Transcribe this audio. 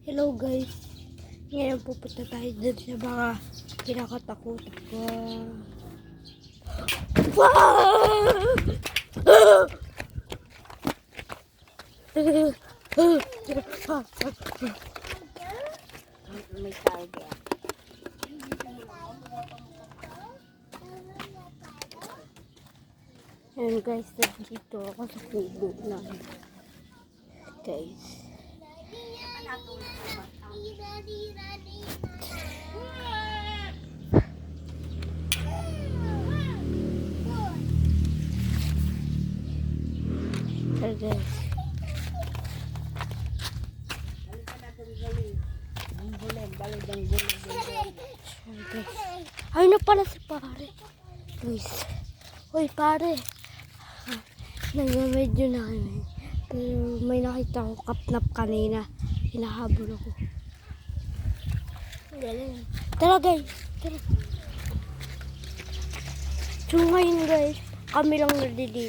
Hello guys, ngayon pupunta tayo dun sa mga kinakatakutan ko. May tiger. Ayan guys, nandito ako sa kubo na. Guys. Hey guys. Ay na pala si pare. Guys. Hoy pare. Nag-medyo na kami. Pero may nakita akong kapnap kanina. Hinahabol ako. Galing. Tara guys. Tara. So ngayon guys, kami lang nandito.